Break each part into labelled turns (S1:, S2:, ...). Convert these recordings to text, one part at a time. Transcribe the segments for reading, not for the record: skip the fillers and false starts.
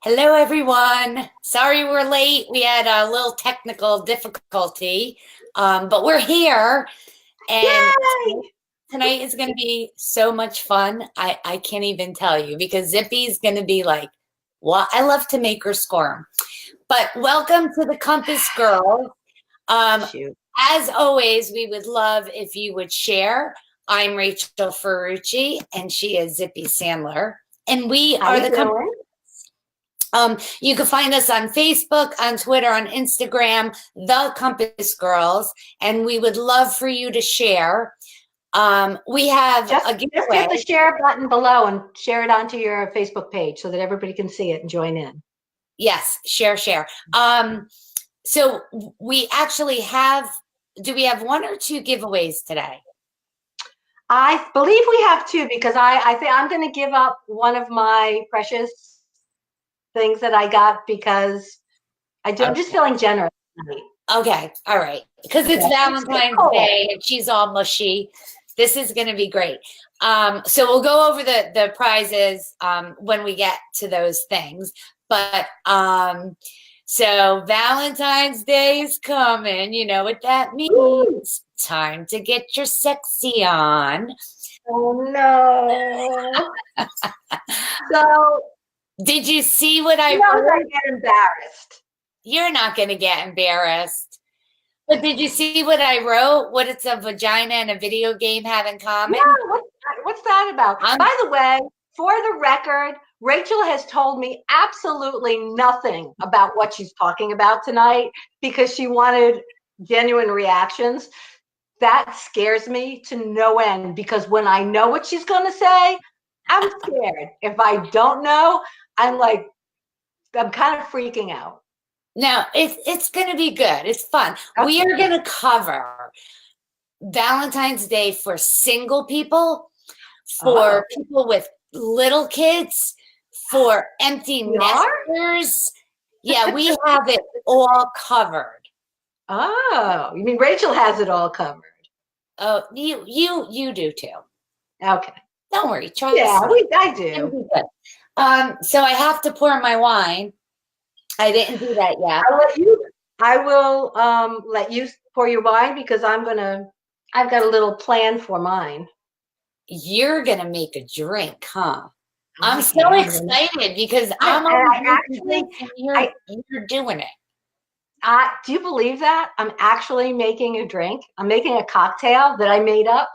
S1: Hello, everyone. Sorry we're late. We had a little technical difficulty, but we're here, and
S2: Yay!
S1: tonight is going to be so much fun. I can't even tell you because Zippy's going to be like, "What?" I love to make her squirm. But welcome to the Compass Girls. Um,
S2: Shoot.
S1: as always, we would love if you would share. I'm Rachel Ferrucci, and she is Zippy Sandler, and we
S2: How
S1: are
S2: you
S1: the Compass.
S2: doing?
S1: You can find us on Facebook, on Twitter, on Instagram, The Compass Girls, and we would love for you to share. We have
S2: Just,
S1: a
S2: just hit the
S1: giveaway.
S2: share button below and share it onto your Facebook page so that everybody can see it and join in.
S1: Yes, share. So we actually have, do we have one or two giveaways today?
S2: I believe we have two because I think I'm going to give up one of my precious things that I got because I'm just feeling generous tonight.
S1: Okay, all right. Because it's
S2: Okay.
S1: Valentine's
S2: Cool.
S1: Day and she's all mushy. This is going to be great. So we'll go over the prizes when we get to those things. But so Valentine's Day is coming. You know what that means.
S2: Woo!
S1: Time to get your sexy on.
S2: Oh no. So
S1: Did you see what I
S2: I
S1: wrote?
S2: get embarrassed.
S1: You're not going to get embarrassed. But did you see what I wrote? What it's a vagina and a video game have in common?
S2: Yeah, what's that about? By the way, for the record, Rachel has told me absolutely nothing about what she's talking about tonight because she wanted genuine reactions. That scares me to no end because when I know what she's going to say, I'm scared. If I don't know, I'm kind of freaking out.
S1: No, it's going to be good. It's fun.
S2: Okay.
S1: We are going to cover Valentine's Day for single people, for people with little kids, for empty nesters. Yeah, we have it all covered.
S2: Oh, you mean Rachel has it all covered?
S1: Oh, you do too.
S2: Okay.
S1: Don't worry. Try.
S2: Yeah, I do.
S1: So I have to pour my wine. I didn't do that yet.
S2: I will let you pour your wine because I've got a little plan for mine.
S1: You're gonna make a drink, huh? I'm so excited because you're doing it.
S2: Do you believe that? I'm actually making a drink. I'm making a cocktail that I made up.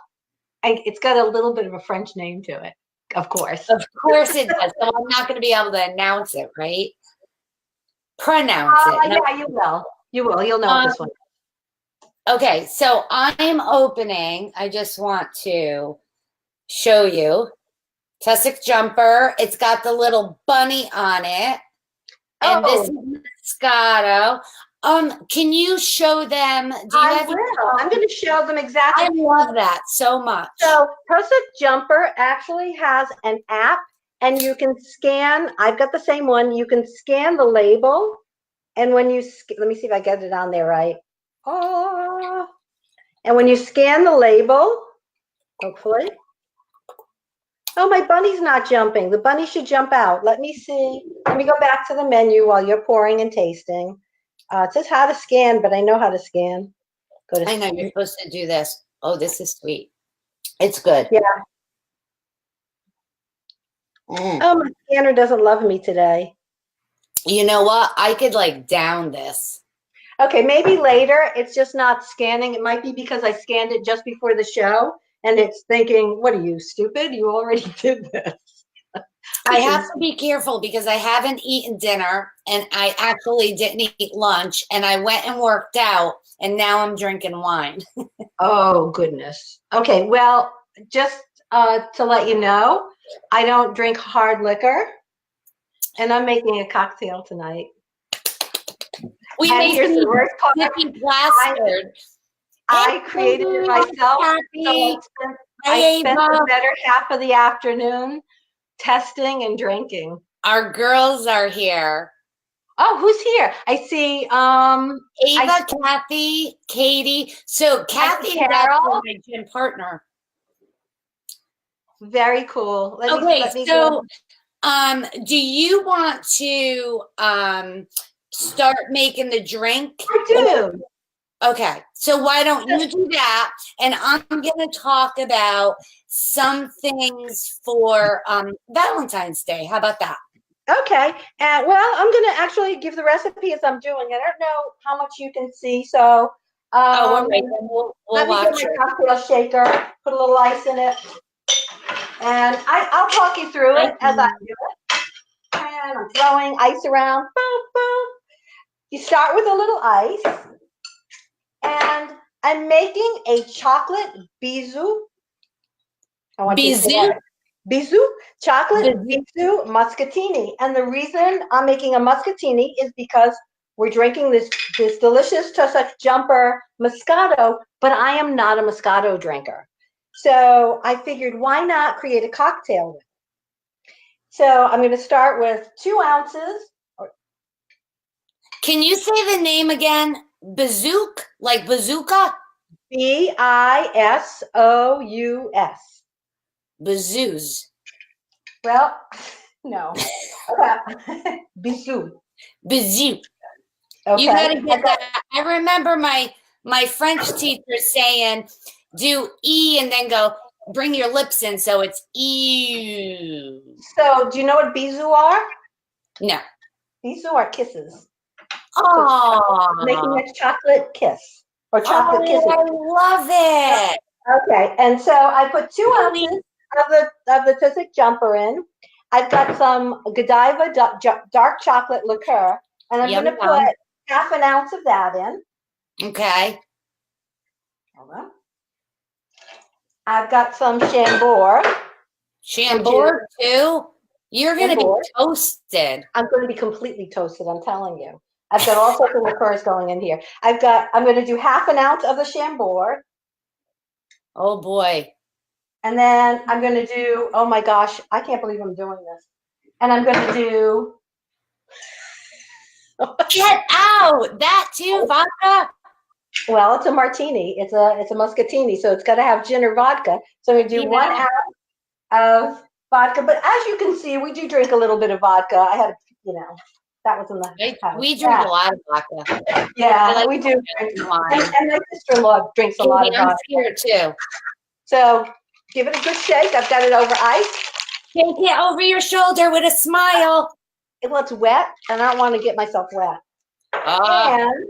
S2: It's got a little bit of a French name to it, of course.
S1: Of course it does. So I'm not going to be able to announce it, right? Pronounce it.
S2: Yeah, you will. You will. You'll know this one.
S1: Okay, so I'm opening. I just want to show you Tussock jumper. It's got the little bunny on it, and this is Moscato. Can you show them?
S2: I will. I'm going to show them exactly.
S1: I love that so much.
S2: So Tussock Jumper actually has an app, and you can scan. I've got the same one. You can scan the label, and when you let me see if I get it on there right. Oh, and when you scan the label, hopefully. Oh, my bunny's not jumping. The bunny should jump out. Let me see. Let me go back to the menu while you're pouring and tasting. It says how to scan, but I know how to scan.
S1: I know you're supposed to do this. Oh, this is sweet. It's good.
S2: Yeah. Oh, my scanner doesn't love me today.
S1: You know what? I could down this.
S2: Okay, maybe later. It's just not scanning. It might be because I scanned it just before the show, and it's thinking, what are you, stupid? You already did this.
S1: I have to be careful because I haven't eaten dinner and I actually didn't eat lunch and I went and worked out and now I'm drinking wine.
S2: Oh, goodness. Okay, well, just to let you know, I don't drink hard liquor and I'm making a cocktail tonight.
S1: We made the worst part.
S2: I created it myself. So I spent the better half of the afternoon testing and drinking.
S1: Our girls are here.
S2: Oh, who's here? I see
S1: Ava, Kathy, Katie. So Kathy is actually my gym partner.
S2: Very cool.
S1: Let me Do you want to start making the drink?
S2: I do.
S1: Okay, so why don't you do that? And I'm going to talk about some things for Valentine's Day. How about that?
S2: Okay. And well, I'm going to actually give the recipe as I'm doing. I don't know how much you can see. So
S1: Oh, all right, then we'll
S2: let me get
S1: watch
S2: my
S1: it.
S2: cocktail shaker, put a little ice in it. And I'll talk you through it as I do it. And I'm throwing ice around. Boom, boom. You start with a little ice. And I'm making a chocolate bisou. I want you to say
S1: Bisou?
S2: that. Bisou, chocolate
S1: Bisou.
S2: bisou muscatini. And the reason I'm making a muscatini is because we're drinking this delicious Tussock Jumper Moscato, but I am not a Moscato drinker. So I figured, why not create a cocktail with it? So I'm going to start with 2 ounces.
S1: Can you say the name again? Bazook? Like bazooka?
S2: Bisous.
S1: Bazooz.
S2: Well, no. Bisou.
S1: Bazoo.
S2: Okay.
S1: You gotta get that. I remember my French teacher saying, do E and then go, bring your lips in so it's ew.
S2: So, do you know what bisous are?
S1: No.
S2: Bisous are kisses.
S1: Oh,
S2: Making a chocolate kiss or chocolate kisses.
S1: I love it.
S2: Okay, and so I put 2 ounces of the Tussock Jumper in. I've got some Godiva dark chocolate liqueur, and I'm
S1: Yum,
S2: going to
S1: yum.
S2: put half an ounce of that in.
S1: Okay.
S2: Hold on. I've got some Chambord.
S1: Chambord too? You're going to be
S2: Chambord.
S1: toasted.
S2: I'm going to be completely toasted, I'm telling you. I've got all sorts of liqueurs going in here. I'm going to do half an ounce of the Chambord.
S1: Oh boy.
S2: And then I'm going to do, oh my gosh, I can't believe I'm doing this. And I'm going to do.
S1: Get out. That too, vodka?
S2: Well, it's a martini. It's a muscatini, so it's got to have gin or vodka. So I'm going to do 1 ounce of vodka. But as you can see, we do drink a little bit of vodka. I had, that was in the house.
S1: We drink a lot of vodka.
S2: Yeah, we do. And my sister-in-law drinks a lot of
S1: I'm
S2: vodka.
S1: scared too.
S2: So give it a good shake. I've got it over ice.
S1: Take it over your shoulder with a smile.
S2: Well, it's wet, and I don't want to get myself wet.
S1: Ah.
S2: And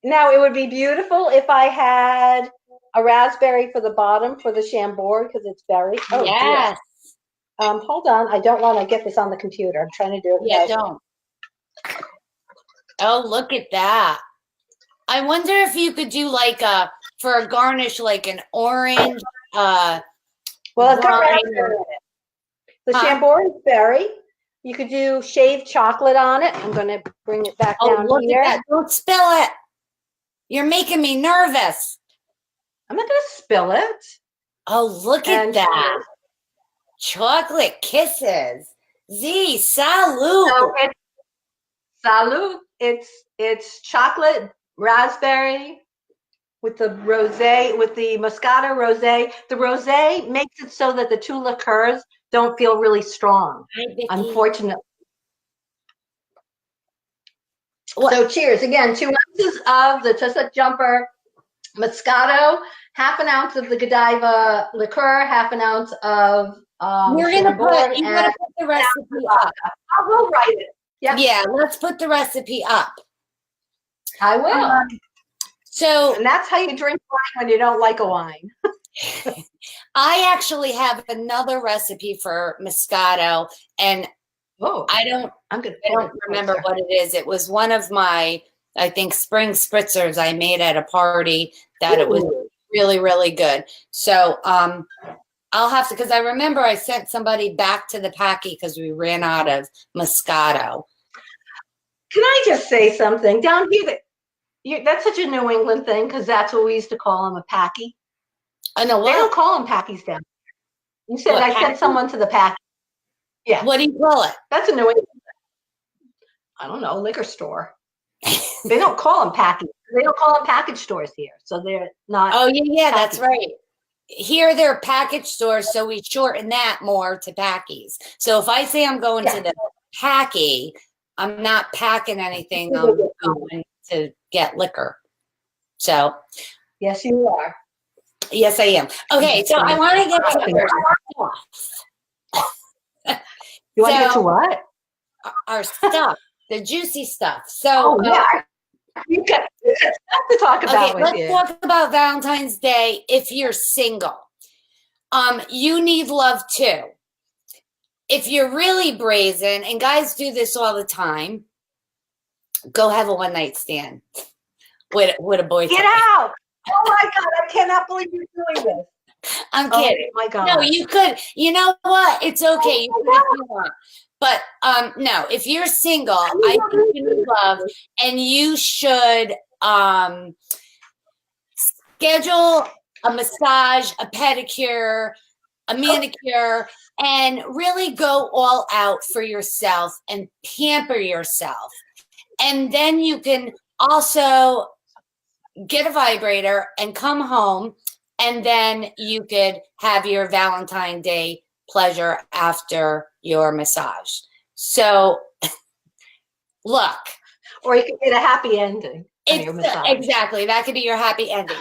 S2: now it would be beautiful if I had a raspberry for the bottom for the Chambord because it's berry. Oh,
S1: yes.
S2: Dear. Hold on. I don't want to get this on the computer. I'm trying to do it.
S1: Yeah, don't. Oh, look at that. I wonder if you could do like for a garnish, like an orange.
S2: Well, I've got raspberry in it. The Chambord is berry. You could do shaved chocolate on it. I'm going to bring it back down
S1: look
S2: here.
S1: At that. Don't spill it. You're making me nervous.
S2: I'm not going to spill it.
S1: Oh, look at that. Chocolate kisses. Z, salute.
S2: So salute. It's chocolate raspberry with the rosé, with the Moscato rosé. The rosé makes it so that the 2 liqueurs don't feel really strong, unfortunately. So cheers. Again, 2 ounces of the Tussock Jumper Moscato, half an ounce of the Godiva liqueur, half an ounce of
S1: you're gonna put the recipe up.
S2: I will write it. Yep.
S1: Yeah, let's put the recipe up.
S2: I will. And that's how you drink wine when you don't like a wine.
S1: I actually have another recipe for Moscato, and I don't remember what it is. It was one of my, I think, spring spritzers I made at a party that it was really, really good. So I'll have to, because I remember I sent somebody back to the packy because we ran out of Moscato.
S2: Can I just say something? Down here, that's such a New England thing because that's what we used to call them, a packy.
S1: I know.
S2: They don't call them packies down here. You said I sent someone to the packy. Yeah.
S1: What do you call it?
S2: That's a New England thing. I don't know, liquor store. They don't call them packies. They don't call them package stores here. So they're not.
S1: Oh, yeah, that's right. here they're package stores, so we shorten that more to packies. So if I say I'm going to the packy, I'm not packing anything. I'm going to get liquor. So
S2: Yes, you are.
S1: yes, I am. Okay, so I want to get to your stuff.
S2: You want to get to what?
S1: Our stuff, the juicy stuff. So
S2: you got stuff to talk about with you.
S1: Let's talk about Valentine's Day if you're single. You need love too. If you're really brazen, and guys do this all the time, go have a one-night stand with a boyfriend.
S2: Get out! Oh my God, I cannot believe you're doing this.
S1: I'm kidding.
S2: Oh my God.
S1: No, you could. You know what? It's okay. You could if you want. But no, if you're single, I think you need love, and you should schedule a massage, a pedicure, a manicure, and really go all out for yourself and pamper yourself. And then you can also get a vibrator and come home, and then you could have your Valentine's Day pleasure after your massage. So look.
S2: Or you could get a happy ending.
S1: Exactly. That could be your happy ending.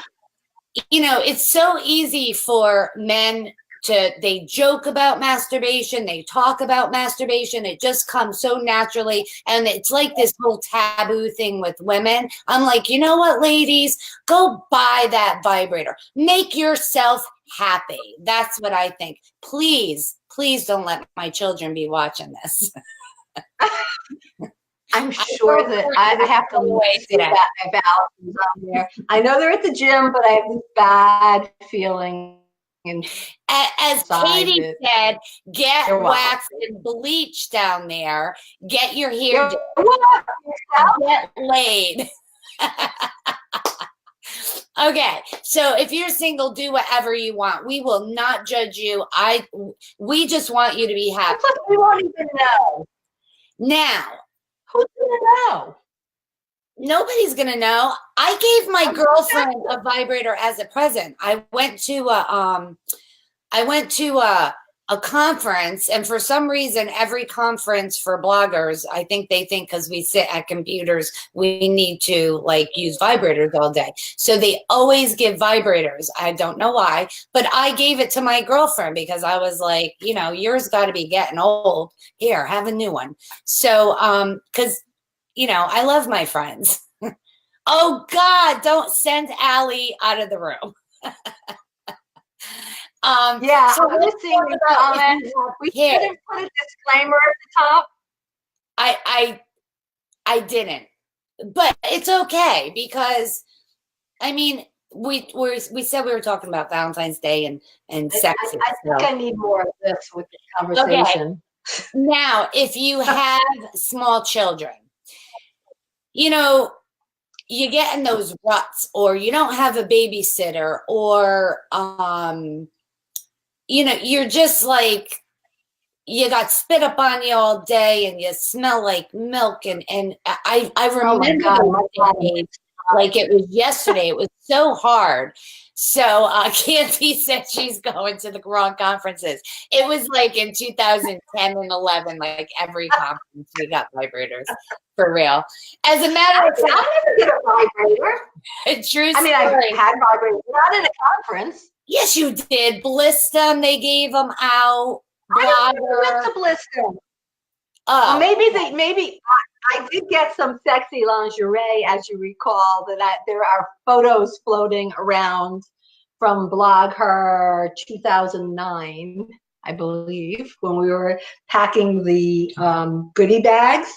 S1: You know, it's so easy for men they joke about masturbation, they talk about masturbation, it just comes so naturally, and it's like this whole taboo thing with women. I'm like, you know what, ladies, go buy that vibrator, make yourself happy. That's what I think. Please don't let my children be watching this.
S2: I'm sure that I have to see that my Valentine's on there. I know they're at the gym, but I have this bad feeling. And
S1: as Katie said, get waxed and bleached down there. Get your hair done. Get laid. Okay, so if you're single, do whatever you want. We will not judge you. We just want you to be happy.
S2: We won't even know.
S1: Now,
S2: who's gonna know?
S1: Nobody's gonna know. I gave my girlfriend a vibrator as a present. I went to a conference, and for some reason, every conference for bloggers, I think they think because we sit at computers, we need to like use vibrators all day. So they always give vibrators. I don't know why, but I gave it to my girlfriend because I was like, you know, yours got to be getting old. Here, have a new one. So, because you know, I love my friends. Oh God, don't send Allie out of the room.
S2: Yeah, so I'm just seeing the comments. We didn't put a disclaimer at the top.
S1: I didn't, but it's okay because, I mean, we said we were talking about Valentine's Day and sex.
S2: I think I need more of this with the conversation.
S1: Okay. Now, if you have small children, you know, you get in those ruts, or you don't have a babysitter, or you know, you're just like, you got spit up on you all day and you smell like milk, and I remember like it was yesterday. It was so hard. So Candy said she's going to the wrong conferences. It was like in 2010 and 11, like every conference we got vibrators, for real. As a matter of fact,
S2: I never get a vibrator.
S1: True story.
S2: I mean, I had vibrators, not in a conference.
S1: Yes, you did. Bliss them. They gave them out.
S2: I went to Bliss them.
S1: Oh,
S2: well, maybe I did get some sexy lingerie, as you recall, there are photos floating around from Blog Her 2009, I believe, when we were packing the goodie bags,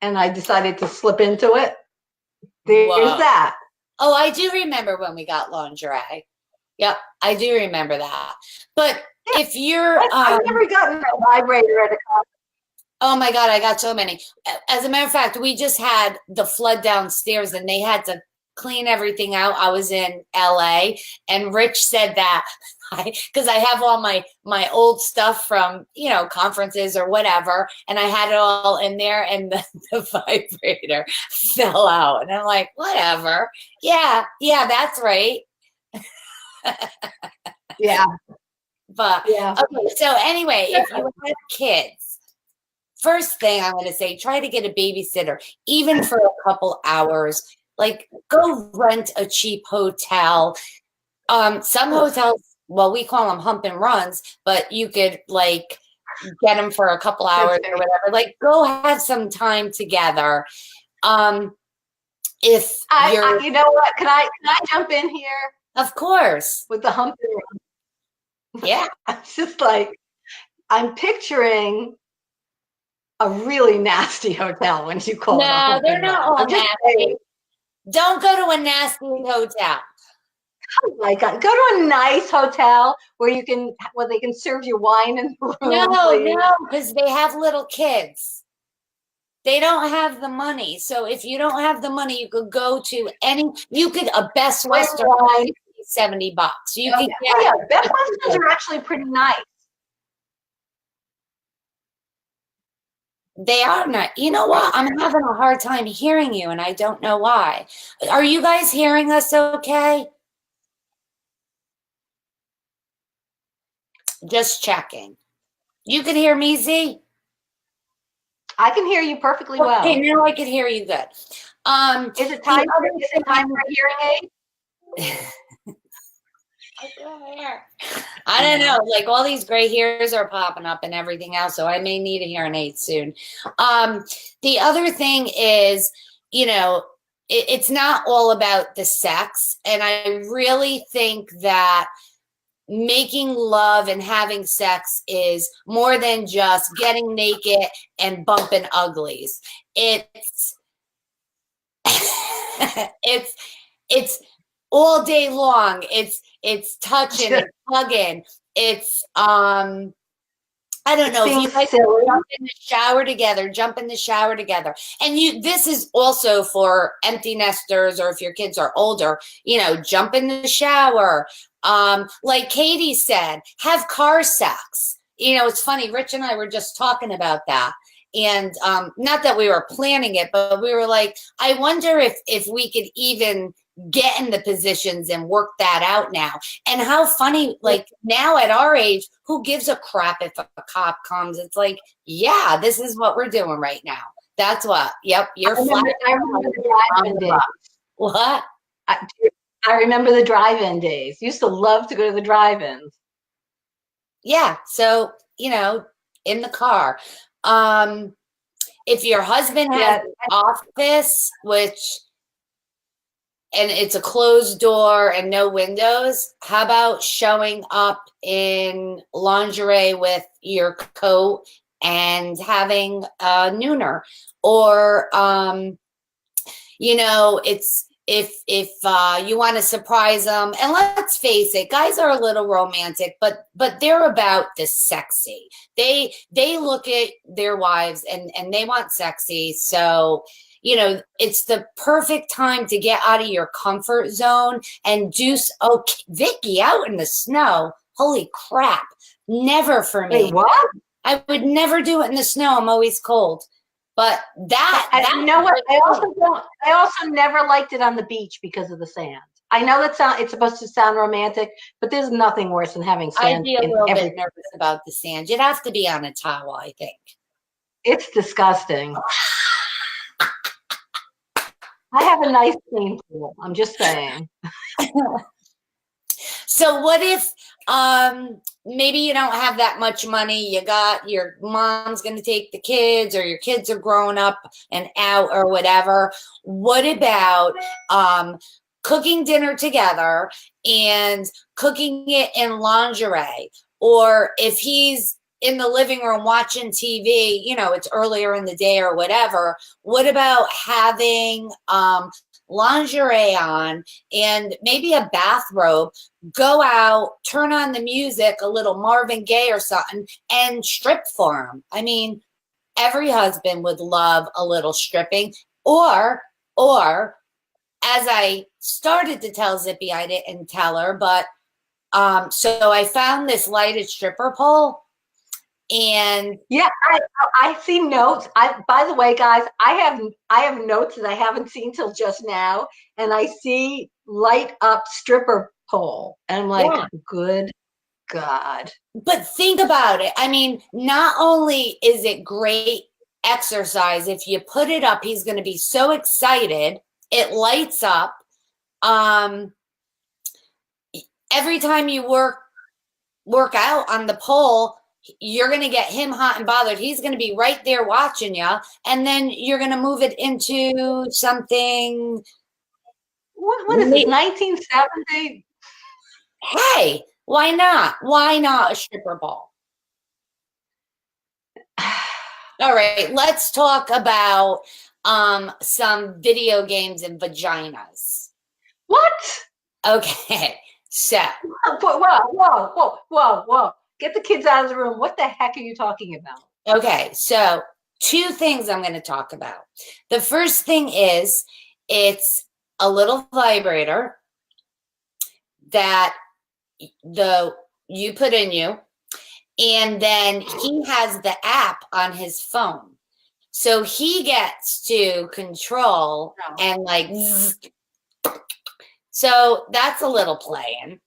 S2: and I decided to slip into it. There's that.
S1: Oh, I do remember when we got lingerie. Yep, I do remember that. But if you're...
S2: I've never gotten a vibrator at a conference.
S1: Oh my God, I got so many. As a matter of fact, we just had the flood downstairs and they had to clean everything out. I was in LA, and Rich said that because I have all my old stuff from, you know, conferences or whatever, and I had it all in there, and the vibrator fell out. And I'm like, whatever. Yeah, that's right.
S2: Yeah.
S1: But
S2: Yeah.
S1: okay, so anyway, if you have kids, first thing I'm going to say, try to get a babysitter, even for a couple hours. Like, go rent a cheap hotel. Some hotels, well, we call them hump and runs, but you could like get them for a couple hours or whatever. Like, go have some time together. If you're,
S2: you know what? Can I jump in here
S1: of course,
S2: with the hump and
S1: yeah.
S2: run? It's just like I'm picturing a really nasty hotel when you call it a
S1: No,
S2: hump
S1: they're
S2: and
S1: not
S2: run.
S1: all
S2: I'm just
S1: nasty.
S2: saying,
S1: Don't go to a nasty hotel.
S2: oh my God, go to a nice hotel where they can serve you wine in the room,
S1: No,
S2: please.
S1: no, because they have little kids. They don't have the money. So if you don't have the money, you could go to a Best Western for 60, $70. You can get,
S2: Oh yeah, Best Westerns are actually pretty nice.
S1: they are not, you know what? I'm having a hard time hearing you and I don't know why. Are you guys hearing us okay? Just checking. You can hear me, Z?
S2: I can hear you perfectly well.
S1: Okay, now I can hear you good.
S2: Is it time for a hearing aid?
S1: I don't know, like all these gray hairs are popping up and everything else, so I may need a hearing aid soon. The other thing is, it's not all about the sex, and I really think that making love and having sex is more than just getting naked and bumping uglies. It's it's all day long. It's touching, it's hugging. It's I don't know, if you guys jump in the shower together. And this is also for empty nesters, or if your kids are older, jump in the shower. Like Katie said, have car sex. It's funny, Rich and I were just talking about that. And not that we were planning it, but we were like, I wonder if we could even get in the positions and work that out now. And how funny, like now at our age, who gives a crap if a cop comes? It's like, yeah, this is what we're doing right now. That's what, yep, you're flat.
S2: I remember the drive-in days.
S1: What?
S2: I remember the drive-in days. Used to love to go to the drive-ins.
S1: Yeah, so, in the car. If your husband has an office, and it's a closed door and no windows, how about showing up in lingerie with your coat and having a nooner? Or, it's if you want to surprise them, and let's face it, guys are a little romantic, but they're about the sexy. They look at their wives and they want sexy. So it's the perfect time to get out of your comfort zone and do. Oh, Vicky, out in the snow. Holy crap. Never for me.
S2: Wait, what?
S1: I would never do it in the snow. I'm always cold. But
S2: you know what? I also never liked it on the beach because of the sand. I know it's supposed to sound romantic, but there's nothing worse than having sand.
S1: I'd be a little bit nervous about the sand. You'd have to be on a towel, I think.
S2: It's disgusting. I have a nice clean pool. I'm just saying.
S1: So what if maybe you don't have that much money? You got your mom's going to take the kids, or your kids are growing up and out or whatever. What about cooking dinner together and cooking it in lingerie? Or if he's in the living room watching TV, it's earlier in the day or whatever, what about having lingerie on and maybe a bathrobe, go out, turn on the music, a little Marvin Gaye or something, and strip for him? I mean, every husband would love a little stripping. Or as I started to tell Zippy, I didn't tell her, but so I found this lighted stripper pole. And
S2: yeah, I see notes. By the way, guys, I have notes that I haven't seen till just now, and I see light up stripper pole, and I'm like, good God.
S1: But think about it. I mean, not only is it great exercise, if you put it up, he's going to be so excited. It lights up. Every time you work out on the pole, you're going to get him hot and bothered. He's going to be right there watching you. And then you're going to move it into something.
S2: What is this, 1970?
S1: Hey, why not? Why not a stripper ball? All right, let's talk about some video games and vaginas.
S2: What?
S1: Okay, so.
S2: Whoa. Get the kids out of the room. What the heck are you talking about?
S1: Okay, so 2 things I'm going to talk about. The first thing is it's a little vibrator that you put in you, and then he has the app on his phone. So he gets to control and like, zzz. So that's a little playing.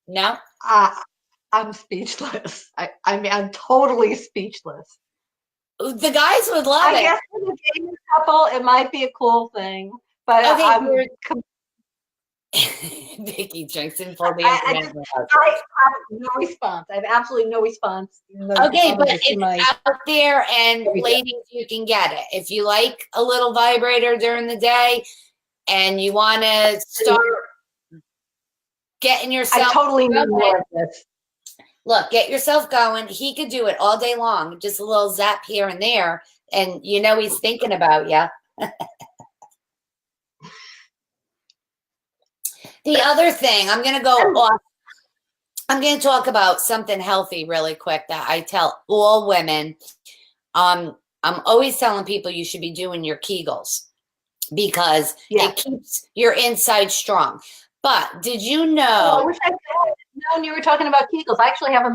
S1: No?
S2: I'm speechless. I mean, I'm totally speechless.
S1: The guys would love it.
S2: I guess for the gaming couple, it might be a cool thing, but
S1: Okay, Vicky Jackson for me.
S2: I have no response. I have absolutely no response.
S1: Okay, but it's out there, and ladies, you can get it. If you like a little vibrator during the day and you want to start getting yourself.
S2: I totally need more of this.
S1: Look, get yourself going. He could do it all day long, just a little zap here and there, and you know he's thinking about you. The other thing, I'm going to go off. I'm going to talk about something healthy really quick that I tell all women. I'm always telling people you should be doing your Kegels because it keeps your inside strong. But did you know?
S2: Oh, I wish I had known you were talking about Kegels. I actually have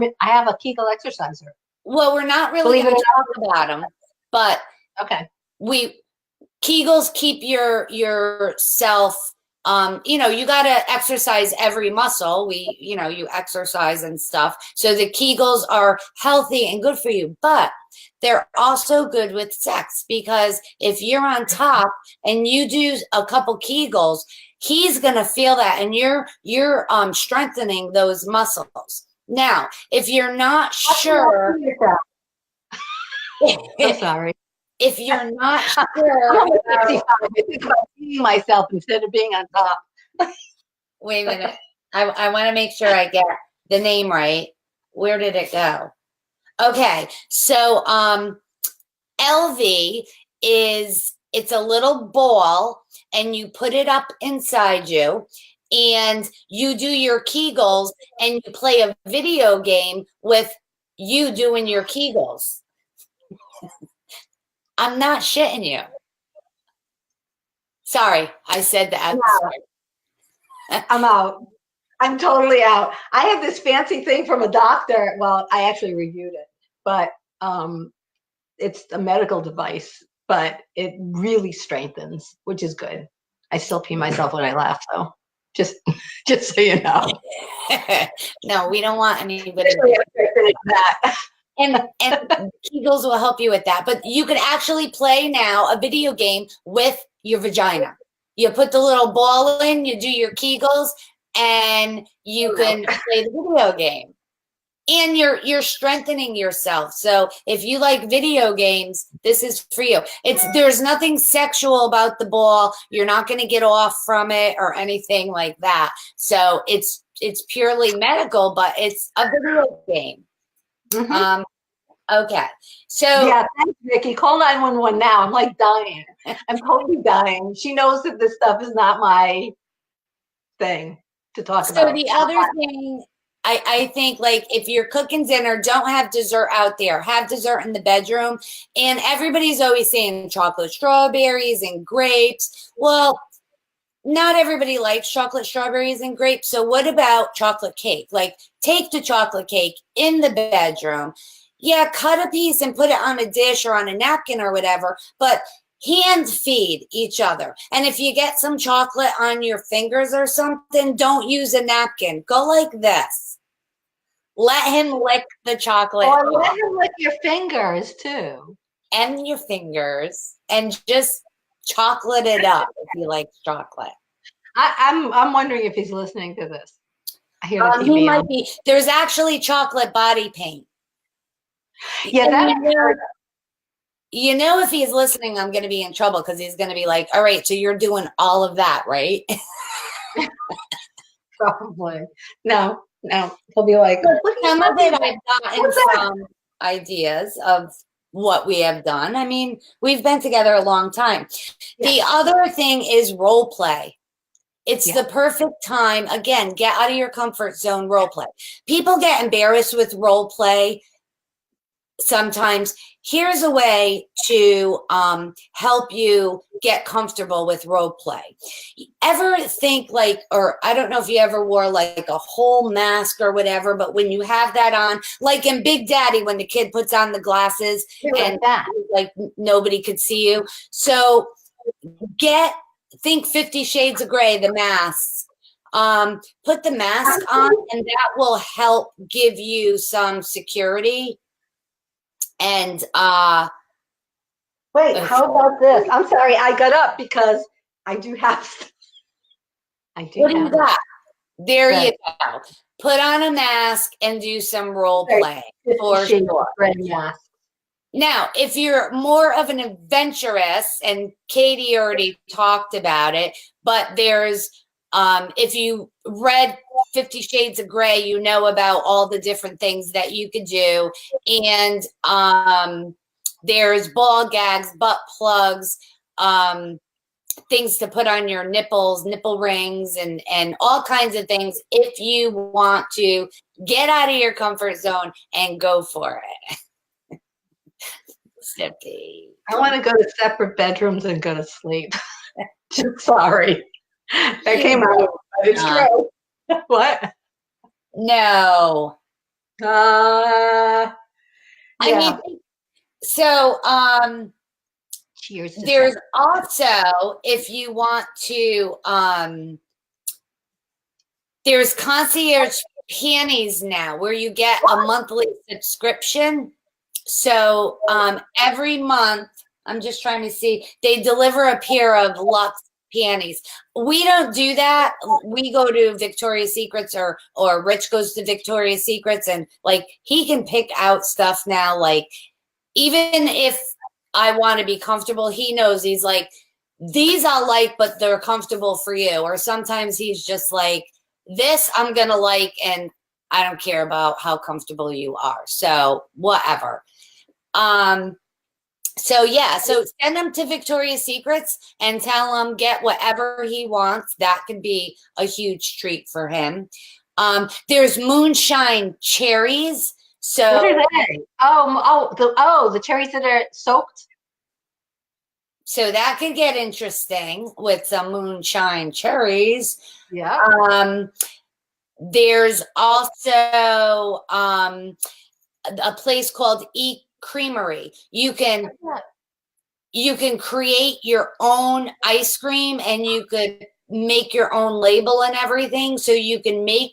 S2: a Kegel exerciser.
S1: Well, we're not really going to talk about them, but
S2: okay.
S1: Kegels keep yourself. You got to exercise every muscle. You exercise and stuff. So the Kegels are healthy and good for you, but they're also good with sex because if you're on top and you do a couple Kegels, he's going to feel that and you're strengthening those muscles. Now, if you're not sure.
S2: I'm sorry.
S1: If you're not sure
S2: about seeing myself instead of being on top.
S1: Wait a minute. I want to make sure I get the name right. Where did it go? Okay. So LV it's a little ball and you put it up inside you and you do your Kegels and you play a video game with you doing your Kegels. I'm not shitting you. Sorry, I said that.
S2: I'm out. I'm totally out. I have this fancy thing from a doctor. Well, I actually reviewed it, but it's a medical device, but it really strengthens, which is good. I still pee myself when I laugh, though. Just so you know.
S1: No, we don't want anybody. That. And Kegels will help you with that. But you can actually play now a video game with your vagina. You put the little ball in, you do your Kegels, and you can play the video game. And you're strengthening yourself. So if you like video games, this is for you. There's nothing sexual about the ball. You're not going to get off from it or anything like that. So it's purely medical, but it's a video game. Mm-hmm. Okay. So
S2: yeah, thanks, Vicki. Call 911 now. I'm like dying. I'm totally dying. She knows that this stuff is not my thing to talk about.
S1: So the other thing I think, like, if you're cooking dinner, don't have dessert out there. Have dessert in the bedroom. And everybody's always saying chocolate strawberries and grapes. Well, not everybody likes chocolate strawberries and grapes. So what about chocolate cake? Like, take the chocolate cake in the bedroom. Yeah, cut a piece and put it on a dish or on a napkin or whatever. But hand feed each other. And if you get some chocolate on your fingers or something, don't use a napkin. Go like this. Let him lick the chocolate.
S2: Or let him lick your fingers too.
S1: And your fingers and just chocolate it up if he likes chocolate.
S2: I'm wondering if he's listening to this. I hear the
S1: He
S2: TV
S1: might
S2: on.
S1: be. There's actually chocolate body paint.
S2: Yeah, that
S1: you know, if he's listening, I'm going to be in trouble because he's going to be like, all right, so you're doing all of that, right?
S2: probably. No. He'll be like,
S1: Some of it I've gotten some ideas of what we have done. I mean, we've been together a long time. The other thing is role play. It's the perfect time. Again, get out of your comfort zone, role play. People get embarrassed with role play sometimes. Here's a way to help you get comfortable with role play. Ever think like, or I don't know if you ever wore like a whole mask or whatever, but when you have that on, like in Big Daddy, when the kid puts on the glasses and like nobody could see you. So think 50 Shades of Grey, the masks. Put the mask on and that will help give you some security. And
S2: wait, how about this? I'm sorry, I got up because I do have.
S1: What do you got? There you go. Put on a mask and do some role play for sure.
S2: Mask.
S1: Now, if you're more of an adventurous, and Katie already talked about it, but there's if you read 50 Shades of Grey, you know about all the different things that you could do. And there's ball gags, butt plugs, things to put on your nipples, nipple rings, and all kinds of things if you want to get out of your comfort zone and go for it. Sippy.
S2: I want to go to separate bedrooms and go to sleep. Sorry. That came out. It's true. What?
S1: No.
S2: I
S1: mean, so
S2: cheers.
S1: There's also, if you want to, there's concierge panties now where you get a monthly subscription. So every month, I'm just trying to see, they deliver a pair of Luxe panties. We don't do that. We go to Victoria's Secrets or Rich goes to Victoria's Secrets, and like he can pick out stuff now. Like even if I want to be comfortable, he knows, he's like, these I'll like, but they're comfortable for you. Or sometimes he's just like, this I'm going to like, and I don't care about how comfortable you are. So whatever. So yeah, so send him to Victoria's Secrets and tell him get whatever he wants. That could be a huge treat for him. There's moonshine cherries. So
S2: what are they? The cherries that are soaked.
S1: So that could get interesting with some moonshine cherries.
S2: Yeah.
S1: There's also a place called Eat Creamery. You can create your own ice cream and you could make your own label and everything. So you can make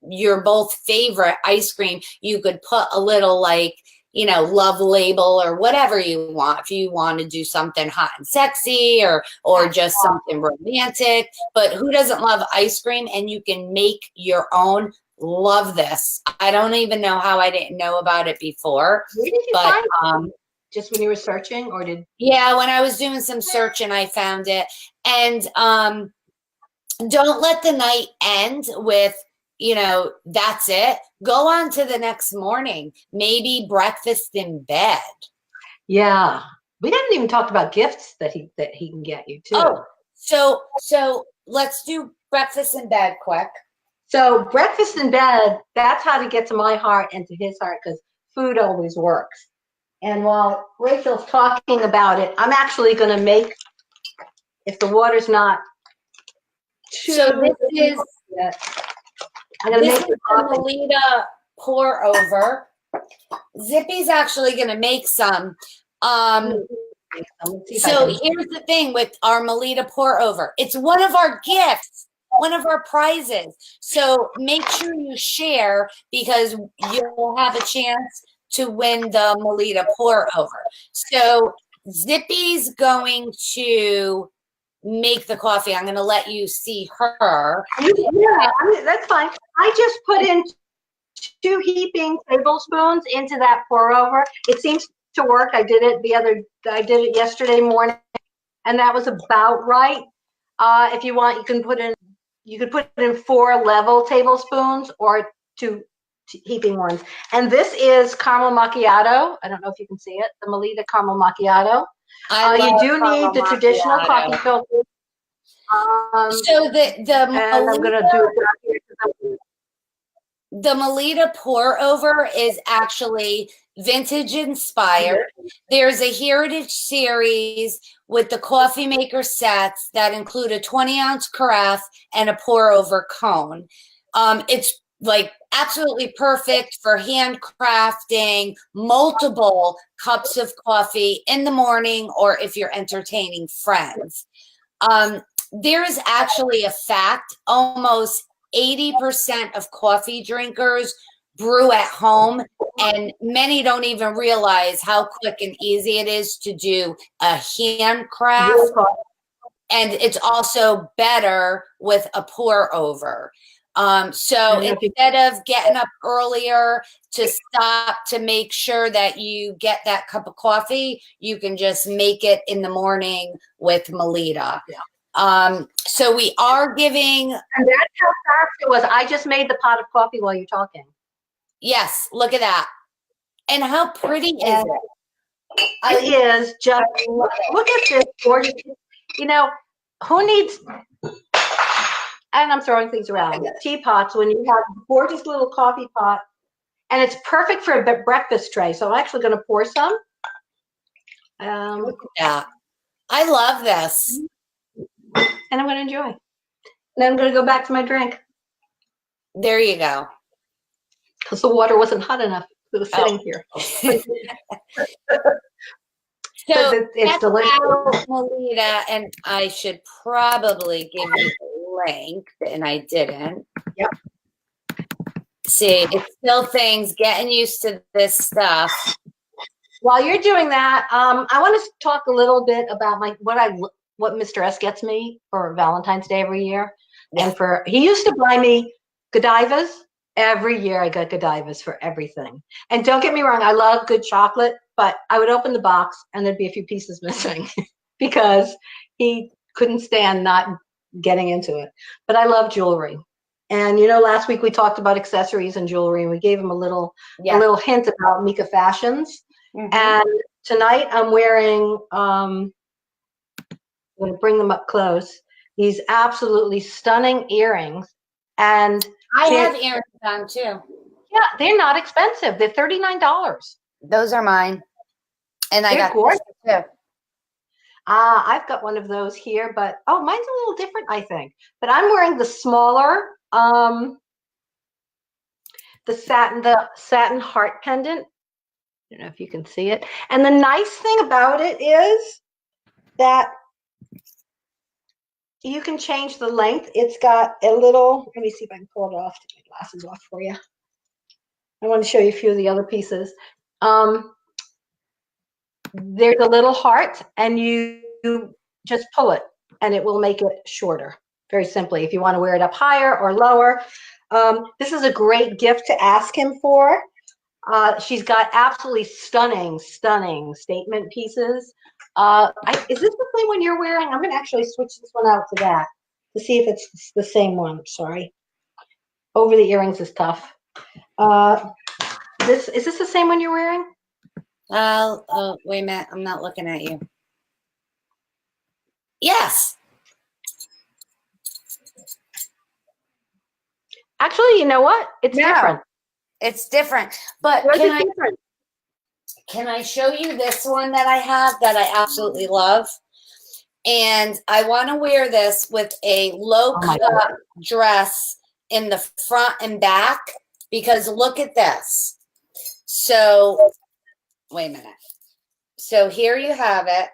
S1: your both favorite ice cream. You could put a little like, you know, love label or whatever you want. If you want to do something hot and sexy or just something romantic, but who doesn't love ice cream? And you can make your own. Love this. I don't even know how I didn't know about it before.
S2: Where did you find it? Just when you were searching, or did?
S1: Yeah, when I was doing some searching, I found it. And don't let the night end with, you know, that's it. Go on to the next morning. Maybe breakfast in bed.
S2: Yeah, we haven't even talked about gifts that he can get you too.
S1: Oh, so let's do breakfast in bed quick.
S2: So breakfast in bed, that's how to get to my heart and to his heart, because food always works. And while Rachel's talking about it, I'm actually going to make, if the water's not too...
S1: So this is...
S2: I'm going to make
S1: the Melita pour over. Zippy's actually going to make some.
S2: Let's see if I
S1: So
S2: can-
S1: here's the thing with our Melita pour over. It's one of our gifts, one of our prizes. So make sure you share because you'll have a chance to win the Melita pour over. So Zippy's going to make the coffee. I'm going to let you see her.
S2: Yeah, that's fine. I just put in 2 heaping tablespoons into that pour over. It seems to work. I did it yesterday morning, and that was about right. If you want, you could put in 4 level tablespoons or 2 heaping ones. And this is caramel macchiato. I don't know if you can see it, the Melita caramel macchiato. You do need the traditional coffee filter.
S1: So
S2: and I'm gonna do it.
S1: The Melita pour over is actually vintage inspired. There's a heritage series with the coffee maker sets that include a 20-ounce carafe and a pour over cone. It's like absolutely perfect for handcrafting multiple cups of coffee in the morning or if you're entertaining friends. There is actually a fact, almost 80% of coffee drinkers brew at home, and many don't even realize how quick and easy it is to do a handcraft. And it's also better with a pour over. So instead of getting up earlier to stop to make sure that you get that cup of coffee, you can just make it in the morning with Melita. So we are giving.
S2: And that's how fast it was. I just made the pot of coffee while you're talking.
S1: Yes, look at that. And how pretty is it?
S2: It is just, look at this gorgeous, you know, who needs, and I'm throwing things around, teapots when you have a gorgeous little coffee pot, and it's perfect for a breakfast tray. So I'm actually going to pour some.
S1: Look at that. I love this.
S2: And I'm going to enjoy. And then I'm going to go back to my drink.
S1: There you go.
S2: Because the water wasn't hot enough. It was sitting here.
S1: So
S2: it's delicious.
S1: Melita, and I should probably give you the link, and I didn't.
S2: Yep.
S1: See, it's still things, getting used to this stuff.
S2: While you're doing that, I want to talk a little bit about what Mr. S gets me for Valentine's Day every year. Yeah. And he used to buy me Getaways. Every year I got Getaways for everything. And don't get me wrong, I love good chocolate, but I would open the box and there'd be a few pieces missing because he couldn't stand not getting into it. But I love jewelry. And last week we talked about accessories and jewelry, and we gave him a little hint about Mika Fashions. Mm-hmm. And tonight I'm wearing, I'm going to bring them up close, these absolutely stunning earrings. And
S1: I have earrings on too.
S2: Yeah, they're not expensive. They're $39.
S1: Those are mine. And I got gorgeous too.
S2: I've got one of those here, but mine's a little different, I think. But I'm wearing the smaller, the satin heart pendant. I don't know if you can see it. And the nice thing about it is that you can change the length. It's got a little, let me see if I can pull it off, take my glasses off for you. I want to show you a few of the other pieces. There's a little heart, and you just pull it, and it will make it shorter, very simply, if you want to wear it up higher or lower. This is a great gift to ask him for. She's got absolutely stunning statement pieces. Is this the same one you're wearing? I'm going to actually switch this one out to that to see if it's the same one. Sorry. Over the earrings is tough. Is this the same one you're wearing?
S1: Oh, wait a minute. I'm not looking at you. Yes.
S2: Actually, you know what? It's different.
S1: It's different. But can I show you this one that I have that I absolutely love? And I want to wear this with a low-cut dress in the front and back, because look at this. So, wait a minute. So here you have it.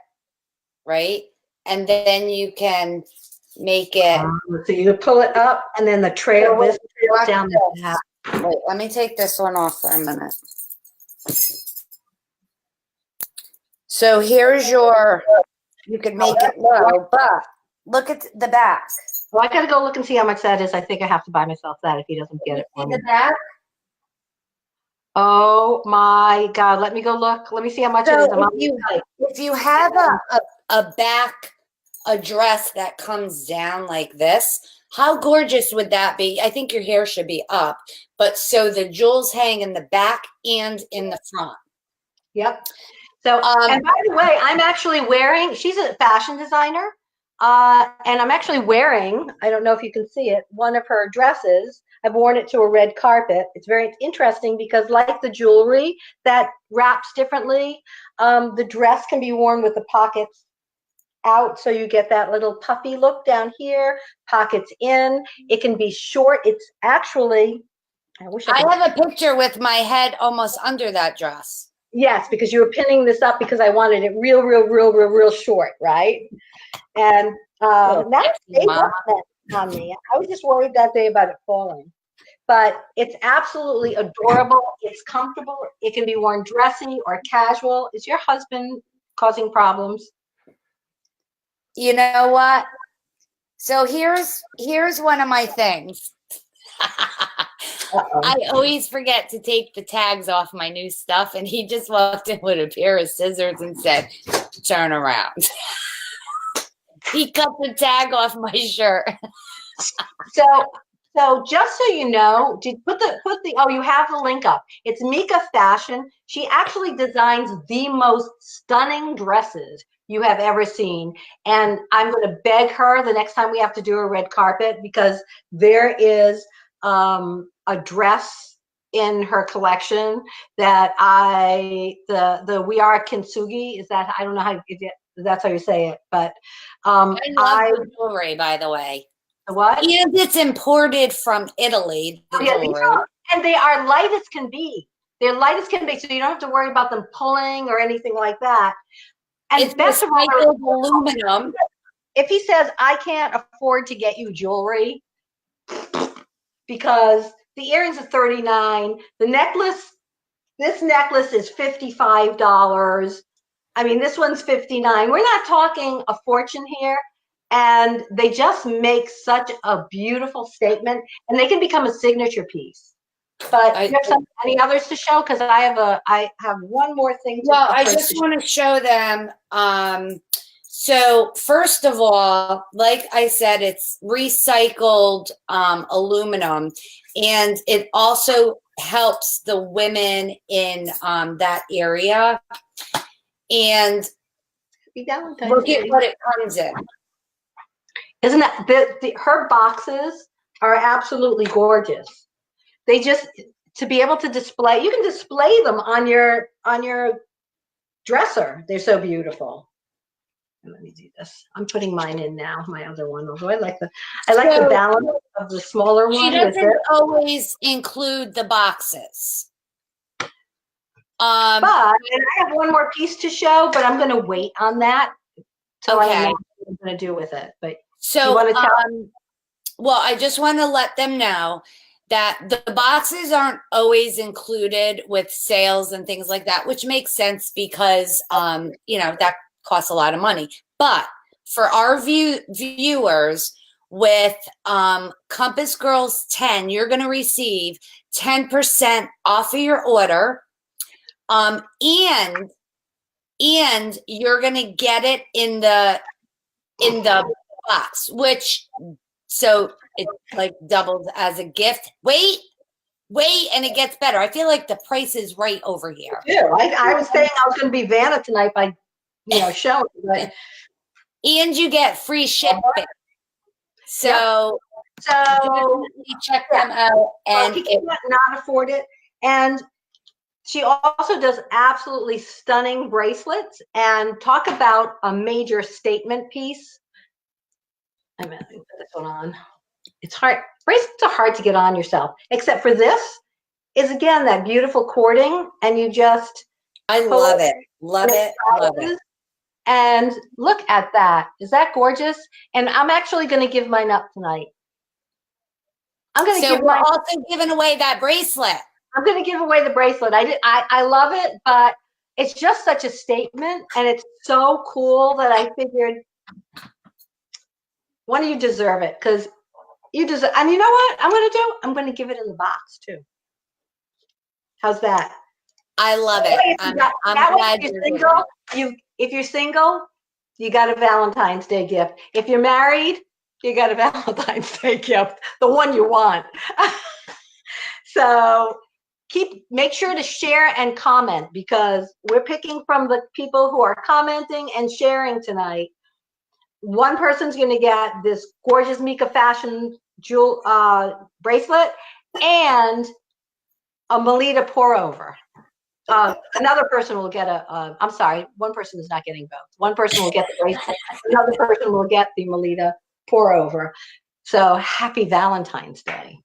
S1: right? And then you can make it.
S2: So you pull it up, and then the trail, this trails down the back.
S1: Wait, let me take this one off for a minute. So here's your, you can make it low, but look at the back.
S2: Well, I gotta go look and see how much that is. I think I have to buy myself that if he doesn't get it for me.
S1: The back.
S2: Oh my God, let me go look. Let me see how much it is.
S1: So if you have a back, a dress that comes down like this, how gorgeous would that be? I think your hair should be up, but so the jewels hang in the back and in the front.
S2: Yep. So, and by the way, I'm actually wearing, she's a fashion designer, and I'm actually wearing, I don't know if you can see it, one of her dresses. I've worn it to a red carpet. It's very interesting because like the jewelry that wraps differently, the dress can be worn with the pockets out, so you get that little puffy look down here, pockets in. It can be short. It's actually,
S1: I have a picture with my head almost under that dress.
S2: Yes, because you were pinning this up because I wanted it real short, right? And that stayed up on me. I was just worried that day about it falling. But it's absolutely adorable. It's comfortable. It can be worn dressy or casual. Is your husband causing problems?
S1: You know what? So here's one of my things. I always forget to take the tags off my new stuff, and he just walked in with a pair of scissors and said, "Turn around." He cut the tag off my shirt.
S2: So just so you know, put the oh, you have the link up. It's Mika Fashion. She actually designs the most stunning dresses you have ever seen. And I'm going to beg her the next time we have to do a red carpet, because there is a dress in her collection that the We Are Kintsugi, is that, I don't know how that's how you say it, but
S1: I love the jewelry, by the way.
S2: What?
S1: And it's imported from Italy, the jewelry.
S2: And they are light as can be. They're light as can be, so you don't have to worry about them pulling or anything like that. And
S1: it's best of all, aluminum.
S2: If he says, I can't afford to get you jewelry because the earrings are $39, the necklace, this necklace is $55. I mean, this one's $59. We're not talking a fortune here. And they just make such a beautiful statement, and they can become a signature piece. But you have any others to show? Because I have one more thing.
S1: Well, I just want to show them. So first of all, like I said, it's recycled aluminum, and it also helps the women in that area. And look at what it comes in.
S2: Isn't that her boxes are absolutely gorgeous. They just, to be able to display, you can display them on your dresser. They're so beautiful. Let me do this. I'm putting mine in now, my other one. Although I like the balance of the smaller one.
S1: She doesn't always include the boxes.
S2: But and I have one more piece to show, but I'm going to wait on that till I know what I'm going to do with it. But
S1: so, well, I just want to let them know that the boxes aren't always included with sales and things like that, which makes sense because, you know, that costs a lot of money. But for our viewers with Compass Girls 10, you're going to receive 10% off of your order. And you're going to get it in the box, which, so it like doubles as a gift. Wait, and it gets better. I feel like the price is right over here.
S2: Yeah, I was saying I was going to be Vanna tonight by, showing. But.
S1: And you get free shipping. So check them out. And
S2: he cannot not afford it. And she also does absolutely stunning bracelets. And talk about a major statement piece. I'm going to put this one on. It's hard. Bracelets are hard to get on yourself, except for this is, again, that beautiful cording. And you just.
S1: I love it. Love it.
S2: And look at that. Is that gorgeous? And I'm actually going to give mine up tonight. I'm going to
S1: So
S2: give
S1: we're
S2: mine.
S1: also giving away that bracelet.
S2: I'm going to give away the bracelet. I love it, but it's just such a statement, and it's so cool that I figured, one of you deserve it, because you deserve. And you know what I'm going to do? I'm going to give it in the box too. How's that?
S1: I love it. I'm glad
S2: if you're
S1: you're
S2: single,
S1: doing
S2: if you're single, you got a Valentine's Day gift. If you're married, you got a Valentine's Day gift, the one you want. So make sure to share and comment, because we're picking from the people who are commenting and sharing tonight. One person's going to get this gorgeous Mika fashion jewel bracelet and a Melita pour over. Another person will get I'm sorry, one person is not getting both. One person will get the bracelet, another person will get the Melita pour over. So happy Valentine's Day.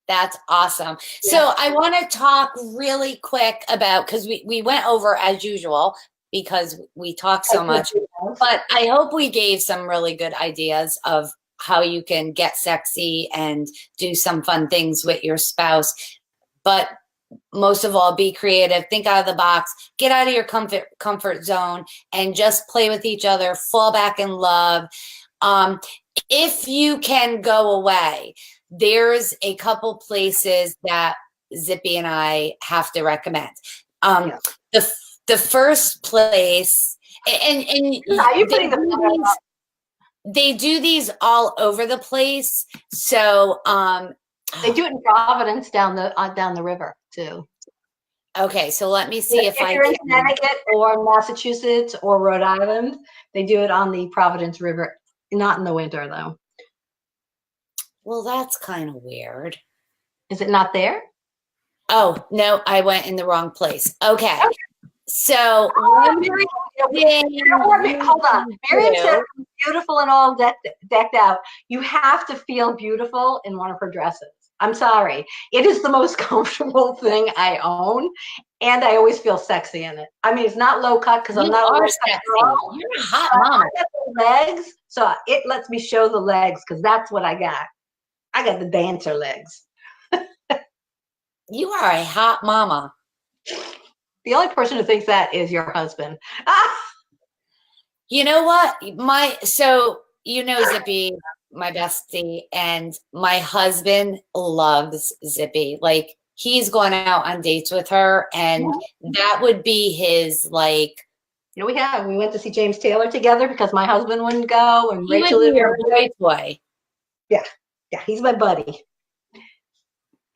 S1: That's awesome.
S2: Yeah.
S1: So I want to talk really quick about, because we went over as usual because we talk so much, but I hope we gave some really good ideas of how you can get sexy and do some fun things with your spouse. But most of all, be creative, think out of the box, get out of your comfort zone, and just play with each other, fall back in love. If you can go away, there's a couple places that Zippy and I have to recommend. The first place, and they do these all over the place. So
S2: they do it in Providence down the river too.
S1: Okay, so let me see if
S2: you're in Connecticut or Massachusetts or Rhode Island, they do it on the Providence River. Not in the winter though.
S1: Well, that's kind of weird.
S2: Is it not there?
S1: Oh, no, I went in the wrong place. Okay. So,
S2: hold on. Miriam said beautiful and all decked out. You have to feel beautiful in one of her dresses. I'm sorry. It is the most comfortable thing I own, and I always feel sexy in it. I mean, it's not low cut because I'm not a sexy girl.
S1: You're a hot mama.
S2: I got the legs, so it lets me show the legs because that's what I got. I got the dancer legs.
S1: You are a hot mama.
S2: The only person who thinks that is your husband.
S1: You know what? Zippy, my bestie, and my husband loves Zippy. Like, he's gone out on dates with her, and that would be his, like.
S2: We went to see James Taylor together because my husband wouldn't go, and
S1: he
S2: Rachel
S1: would be your boy.
S2: Yeah, he's my buddy.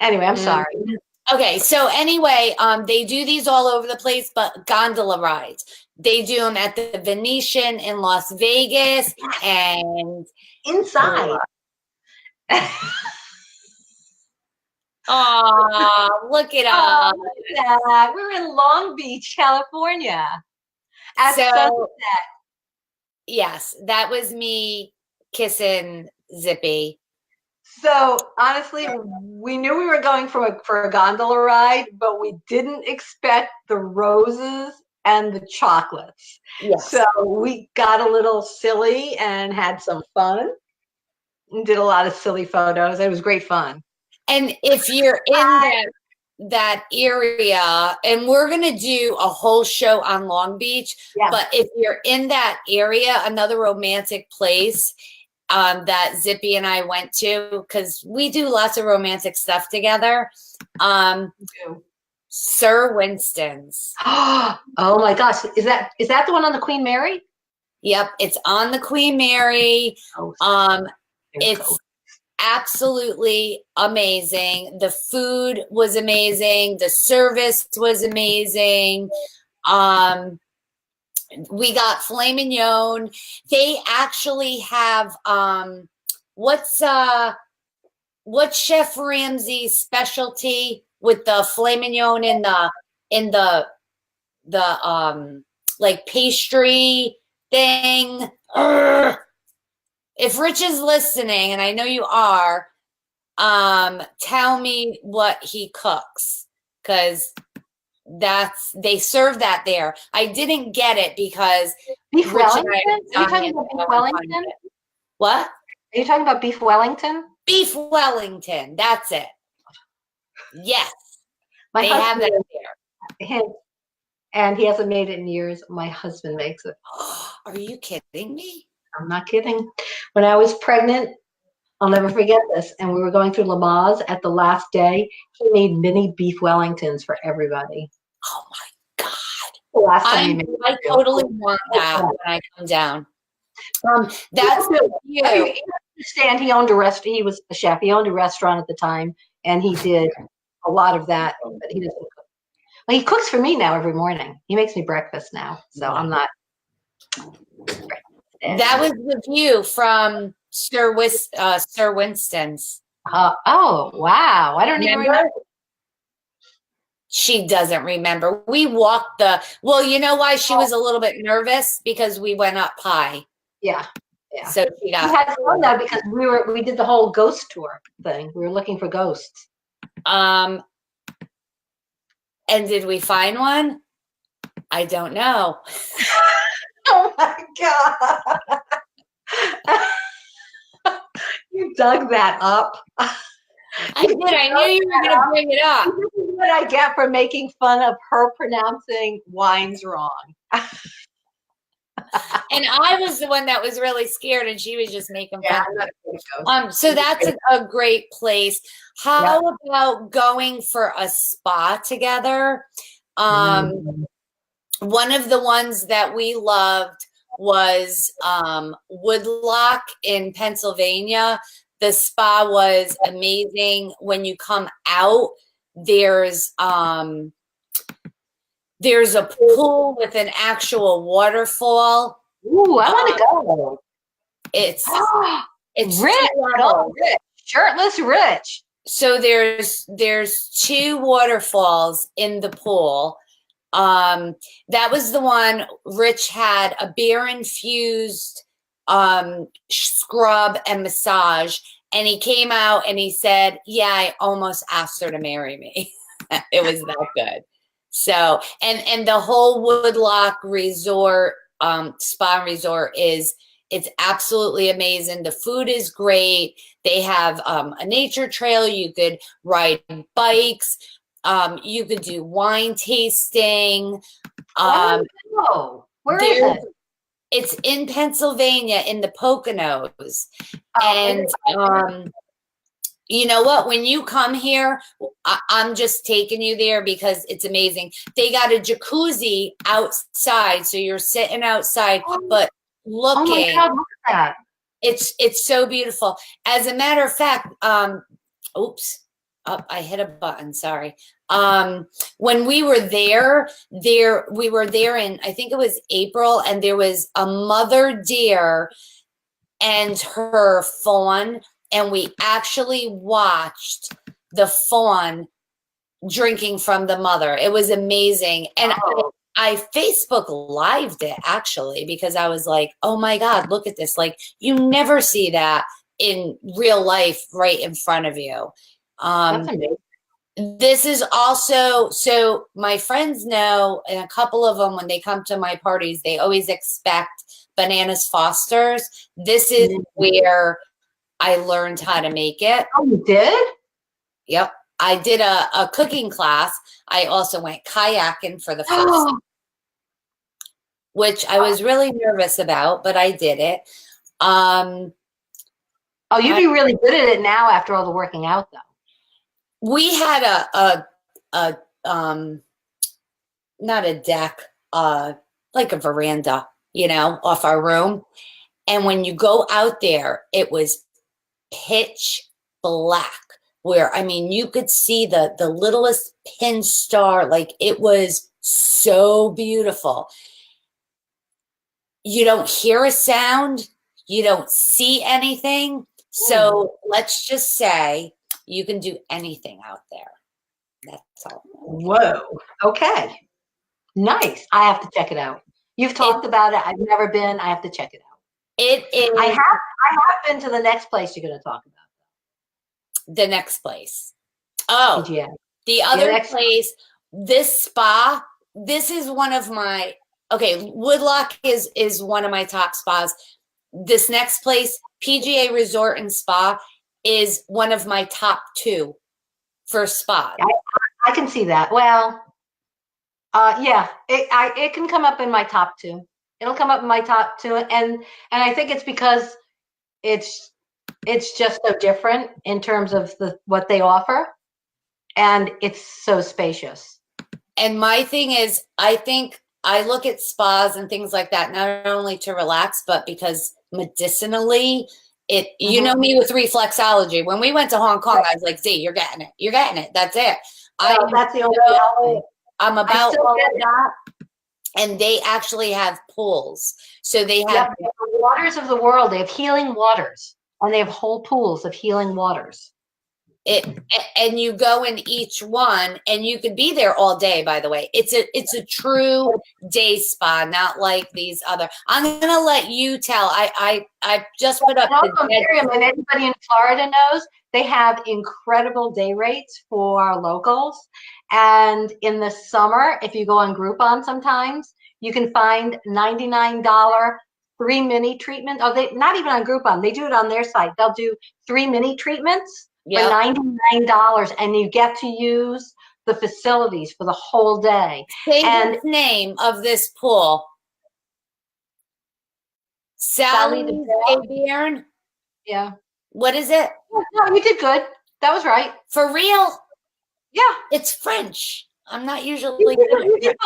S2: Anyway, I'm sorry.
S1: Okay, so anyway, they do these all over the place, but gondola rides. They do them at the Venetian in Las Vegas and
S2: inside.
S1: Oh, look it up.
S2: We're in Long Beach, California. At sunset.
S1: Yes, that was me kissing Zippy.
S2: So honestly, we knew we were going for a gondola ride, but we didn't expect the roses and the chocolates. Yes. So we got a little silly and had some fun and did a lot of silly photos. It was great fun.
S1: And if you're in that area, and we're going to do a whole show on Long Beach, but if you're in that area, another romantic place that Zippy and I went to, because we do lots of romantic stuff together. Sir Winston's.
S2: Oh my gosh. Is that the one on the Queen Mary?
S1: Yep, it's on the Queen Mary. It's absolutely amazing. The food was amazing. The service was amazing. We got filet mignon. They actually have what's Chef Ramsay's specialty with the filet mignon in the like pastry thing. If Rich is listening, and I know you are, tell me what he cooks, because they serve that there. I didn't get it because
S2: Beef
S1: Rich and
S2: Wellington?
S1: I
S2: Are
S1: were
S2: you talking
S1: dying
S2: about
S1: to
S2: beef
S1: go and find
S2: Wellington?
S1: it. What?
S2: Are you talking about beef Wellington?
S1: Beef Wellington. That's it. Yes,
S2: My
S1: they have
S2: husband,
S1: that there.
S2: him, and he hasn't made it in years. My husband makes it.
S1: Are you kidding me?
S2: I'm not kidding. When I was pregnant, I'll never forget this. And we were going through Lamaze at the last day. He made mini beef Wellingtons for everybody.
S1: Oh my God.
S2: The last time he made
S1: I
S2: it.
S1: totally want that when I come down. That's you.
S2: You understand, he owned a restaurant. He was a chef. He owned a restaurant at the time, and he did a lot of that. But he doesn't cook. Well, he cooks for me now every morning. He makes me breakfast now, so I'm not.
S1: That was the view from Sir Winston's.
S2: Oh wow! I don't even remember.
S1: She doesn't remember. We walked well, you know why she was a little bit nervous? Because we went up high.
S2: Yeah. Yeah.
S1: So she got.
S2: We had fun though because we did the whole ghost tour thing. We were looking for ghosts.
S1: And did we find one? I don't know.
S2: Oh my God. You dug that up.
S1: I did. I knew you were going to bring it up.
S2: This is what I get for making fun of her pronouncing wines wrong.
S1: And I was the one that was really scared, and she was just making fun. So that's a great place. How about going for a spa together? One of the ones that we loved was Woodlock in Pennsylvania. The spa was amazing. When you come out, there's a pool with an actual waterfall.
S2: Ooh, I want to go.
S1: It's
S2: rich, shirtless rich.
S1: So there's 2 waterfalls in the pool. That was the one. Rich had a beer infused scrub and massage, and he came out and he said, yeah, I almost asked her to marry me. It was that good. So, and the whole Woodlock resort, spa resort it's absolutely amazing. The food is great. They have a nature trail. You could ride bikes. You could do wine tasting.
S2: Where is it?
S1: It's in Pennsylvania in the Poconos. And you know what? When you come here, I'm just taking you there because it's amazing. They got a jacuzzi outside, so you're sitting outside, but looking. Oh my God, look at that. It's so beautiful. As a matter of fact, oops. Oh, I hit a button. Sorry. When we were there we were there in, I think it was April, and there was a mother deer and her fawn, and we actually watched the fawn drinking from the mother. It was amazing. And I Facebook lived it actually, because I was like, oh my God, look at this. Like, you never see that in real life right in front of you.
S2: That's amazing.
S1: This is also, so my friends know, and a couple of them, when they come to my parties, they always expect Bananas Foster's. This is where I learned how to make it.
S2: Oh, you did?
S1: Yep. I did a cooking class. I also went kayaking for the first time, which I was really nervous about, but I did it.
S2: Oh, you'd be really good at it now after all the working out, though.
S1: We had not a deck, like a veranda, off our room. And when you go out there, it was pitch black, where, I mean, you could see the littlest pin star. Like, it was so beautiful. You don't hear a sound. You don't see anything. So let's just say you can do anything out there. That's all.
S2: Whoa. Okay. Nice. I have to check it out. You've talked about it. I've never been. I have to check it out.
S1: It is.
S2: I have been to the next place you're going to talk about.
S1: The next place. Oh,
S2: yeah.
S1: The other place this spa, this is one of my, okay, Woodlock is one of my top spas. This next place, PGA Resort and Spa, is one of my top 2 for spas.
S2: I can see that. Well, yeah, it can come up in my top 2. It'll come up in my top 2, and I think it's because it's just so different in terms of what they offer, and it's so spacious.
S1: And my thing is, I think I look at spas and things like that not only to relax, but because medicinally, you know me with reflexology. When we went to Hong Kong, I was like, Z, you're getting it. You're getting it. That's it.
S2: That's the only
S1: I'm about all of that. And they actually have pools. So they have
S2: the waters of the world. They have healing waters, and they have whole pools of healing waters.
S1: And you go in each one, and you could be there all day. By the way, it's a true day spa, not like these other. I'm gonna let you tell. I just put up.
S2: And anybody in Florida knows they have incredible day rates for locals. And in the summer, if you go on Groupon, sometimes you can find $99 3 mini treatment. Oh, they not even on Groupon. They do it on their site. They'll do 3 mini treatments. For $99, and you get to use the facilities for the whole day.
S1: Say the name of this pool. Sally Fabian.
S2: Yeah.
S1: What is it?
S2: No, you did good. That was right.
S1: For real?
S2: Yeah.
S1: It's French. I'm not usually good.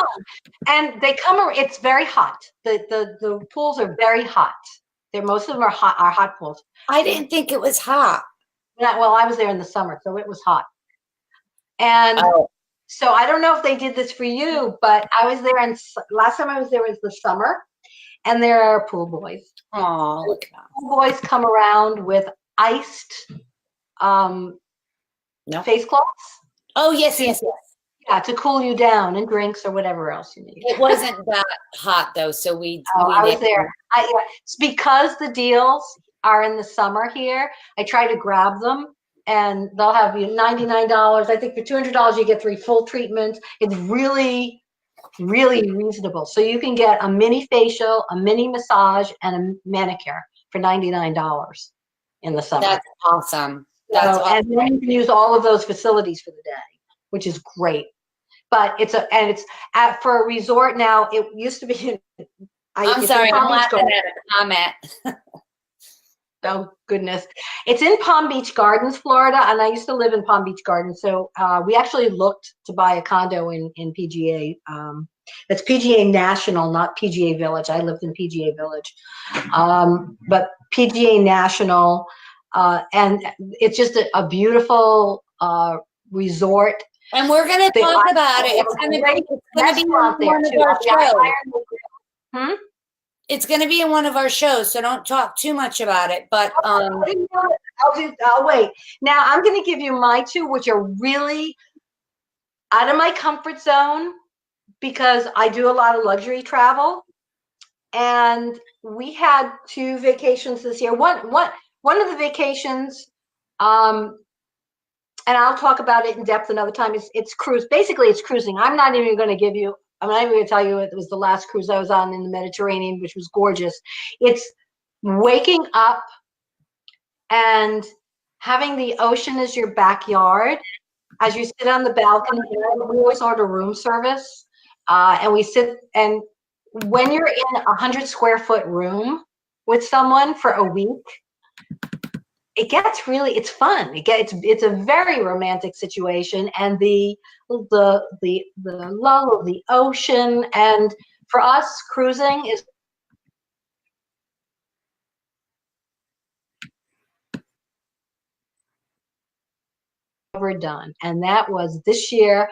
S2: And they come. It's very hot. The pools are very hot. Most of them are hot pools.
S1: I didn't think it was hot.
S2: Well, I was there in the summer, so it was hot. And so I don't know if they did this for you, but I was there, and last time I was there was the summer, and there are pool boys.
S1: Oh, look at that.
S2: Pool boys come around with iced face cloths.
S1: Oh, yes.
S2: Yeah, to cool you down, and drinks or whatever else you need.
S1: It wasn't that hot, though, so
S2: I was there. It's because the deals are in the summer here. I try to grab them, and they'll have you $99. I think for $200 you get 3 full treatments. It's really, really reasonable. So you can get a mini facial, a mini massage, and a manicure for $99 in the summer.
S1: That's awesome. Awesome.
S2: And then you can use all of those facilities for the day, which is great. But it's for a resort now. It used to be.
S1: I'm sorry, I'm laughing at a comment.
S2: Oh, goodness. It's in Palm Beach Gardens, Florida, and I used to live in Palm Beach Gardens. So we actually looked to buy a condo in PGA. That's PGA National, not PGA Village. I lived in PGA Village. But PGA National, and it's just a beautiful resort.
S1: And we're going to talk about it. It's going to be on one of our shows. It's going to be in one of our shows, so don't talk too much about it. But
S2: I'll wait. Now I'm going to give you my 2, which are really out of my comfort zone because I do a lot of luxury travel, and we had 2 vacations this year. One of the vacations, and I'll talk about it in depth another time. It's cruise. Basically, it's cruising. I'm not even going to tell you it was the last cruise I was on in the Mediterranean, which was gorgeous. It's waking up and having the ocean as your backyard as you sit on the balcony. We always order room service, and we sit. And when you're in a 100-square-foot room with someone for a week, it's fun. It's a very romantic situation, and the lull of the ocean, and for us, cruising is ever done. And that was this year.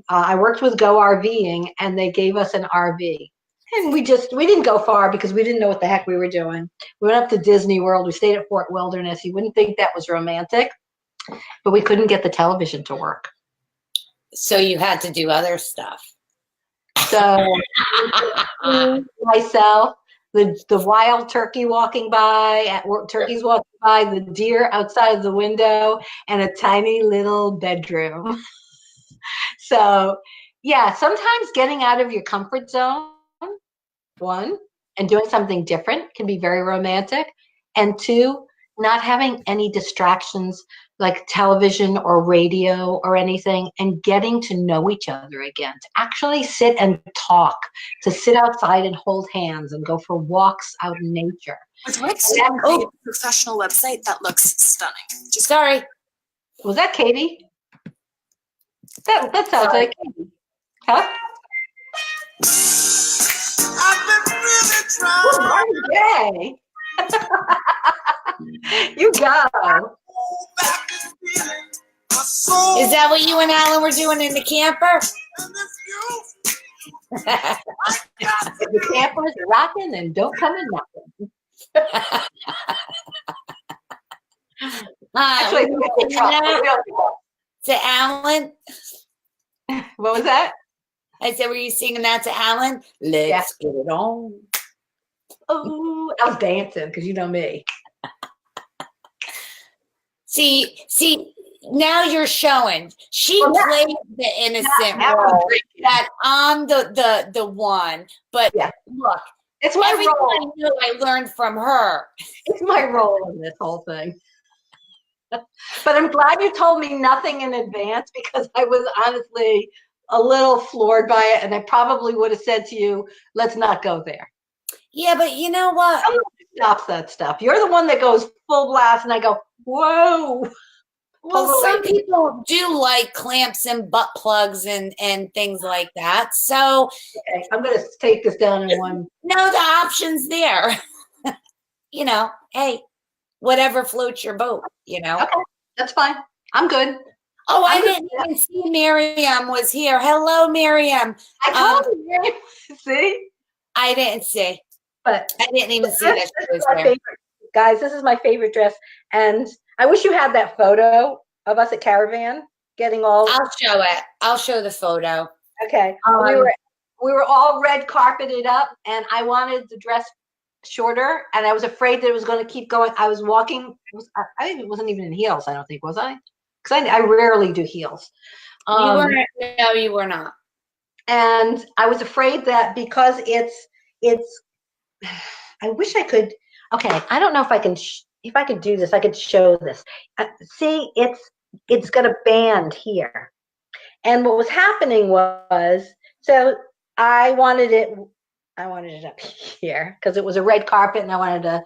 S2: I worked with Go RVing, and they gave us an RV. And we didn't go far because we didn't know what the heck we were doing. We went up to Disney World. We stayed at Fort Wilderness. You wouldn't think that was romantic, but we couldn't get the television to work.
S1: So you had to do other stuff.
S2: So myself, the wild turkey walking by, turkeys walking by, the deer outside of the window, and a tiny little bedroom. So, yeah, sometimes getting out of your comfort zone, one, and doing something different can be very romantic. And two, not having any distractions like television or radio or anything, and getting to know each other again, to actually sit and talk, to sit outside and hold hands and go for walks out in nature.
S3: With Rick's a professional website that looks stunning.
S1: Just sorry.
S2: Was that Katie? That sounds like Katie. Huh? I've been really trying. Yay. You go.
S1: Is that what you and Alan were doing in the camper?
S2: If the camper's rocking, then don't come in knocking. Actually,
S1: to Alan.
S2: What was that?
S1: I said, were you singing that to Alan? Let's get it on.
S2: Oh, I was dancing because you know me.
S1: See, now you're showing. She played the innocent role that I'm the one. But look,
S2: it's my
S1: everything
S2: role.
S1: I knew I learned from her.
S2: It's my role in this whole thing. But I'm glad you told me nothing in advance, because I was honestly a little floored by it, and I probably would have said to you, let's not go there.
S1: Yeah, but you know what?
S2: Stops that stuff. You're the one that goes full blast, and I go, whoa.
S1: Well, some people do like clamps and butt plugs and things like that. So
S2: okay, I'm going to take this down in one.
S1: No, the option's there. You know, hey, whatever floats your boat, you know.
S2: Okay, that's fine. I'm good.
S1: Oh, I didn't even see Miriam was here. Hello, Miriam.
S2: I told you, Miriam. See?
S1: I didn't see.
S2: But
S1: I didn't even see that she was there.
S2: Favorite, guys, this is my favorite dress. And I wish you had that photo of us at Caravan getting all.
S1: I'll show it. I'll show the photo.
S2: Okay. We were all red carpeted up, and I wanted the dress shorter, and I was afraid that it was going to keep going. I was walking. I wasn't even in heels, I don't think, was I? Because I rarely do heels.
S1: You weren't. No, you were not.
S2: And I was afraid that because it's. I wish I could. Okay, I don't know if I can. If I could do this, I could show this. See, it's got a band here, and what was happening was, so I wanted it up here because it was a red carpet, and I wanted to.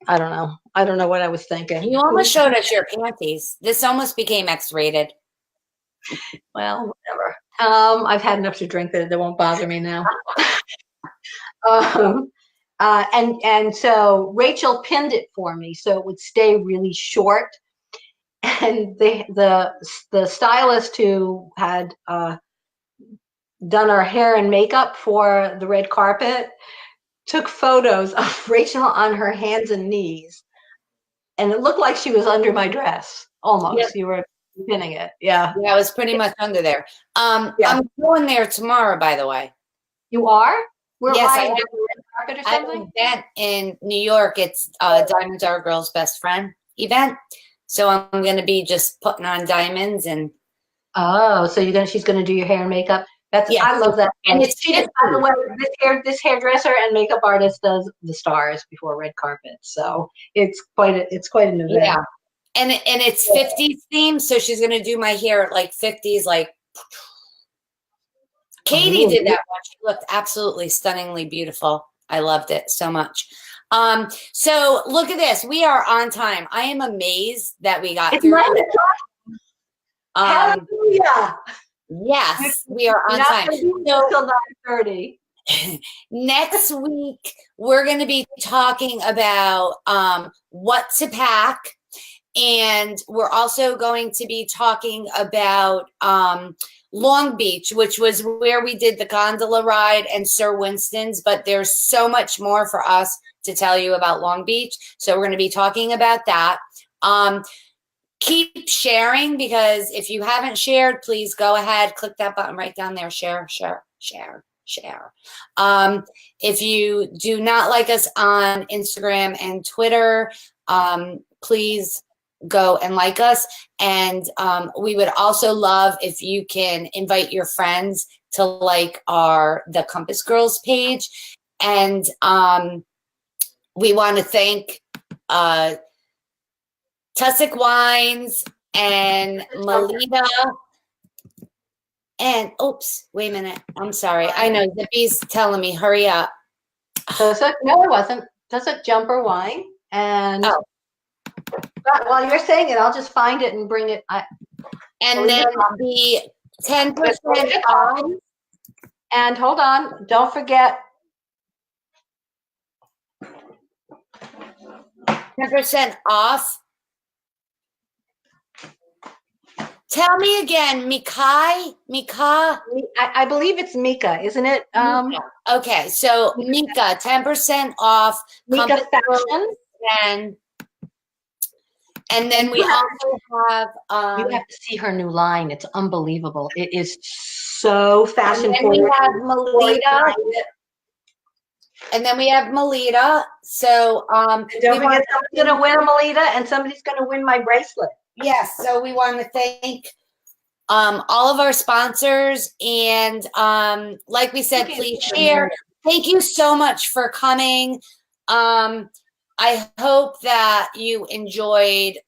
S2: I don't know what I was thinking.
S1: You almost showed us your panties. This almost became X-rated.
S2: Well, whatever. I've had enough to drink that it won't bother me now. And so Rachel pinned it for me so it would stay really short. And the stylist who had done our hair and makeup for the red carpet took photos of Rachel on her hands and knees, and it looked like she was under my dress almost. Yep. You were pinning it. Yeah.
S1: Yeah, I was pretty much under there. I'm going there tomorrow, by the way.
S2: You are?
S1: Yes, I have an event in New York. It's Diamonds Are a Girl's Best Friend event. So I'm going to be just putting on diamonds and.
S2: Oh, so she's going to do your hair and makeup. I love that. And it's by the way, this hairdresser and makeup artist does the stars before red carpet. So it's quite an event.
S1: Yeah, and it's 50s themed. So she's going to do my hair at like 50s, like. Katie did that one. She looked absolutely stunningly beautiful. I loved it so much. So look at this. We are on time. I am amazed that we got through.
S2: Hallelujah.
S1: Yes, we are on time.
S2: Until 9:30.
S1: Next week, we're going to be talking about what to pack. And we're also going to be talking about Long Beach, which was where we did the gondola ride and Sir Winston's, but there's so much more for us to tell you about Long Beach. So we're going to be talking about that. Keep sharing, because if you haven't shared, please go ahead, click that button right down there. Share. If you do not like us on Instagram and Twitter, please go and like us. And we would also love if you can invite your friends to like the Compass Girls page. And we want to thank Tussock Wines and Melita. And oops, wait a minute. I'm sorry. I know Zippy's telling me, hurry up.
S2: Tussock, no, it wasn't. Tussock Jumper Wine. And while you're saying it, I'll just find it and bring it.
S1: And then the 10% off.
S2: And hold on, don't forget.
S1: 10% off. Tell me again, Mika.
S2: I believe it's Mika, isn't it?
S1: Mika. Okay, so Mika, 10% off.
S2: Mika
S1: Fashion. And then we also have
S2: you have to see her new line. It's unbelievable. It is so fashion
S1: forward. And we have Melita. And then we have Melita. So
S2: don't forget, someone's gonna win a Melita and somebody's gonna win my bracelet.
S1: Yes, so we want to thank all of our sponsors, and like we said, please share. Thank you so much for coming. I hope that you enjoyed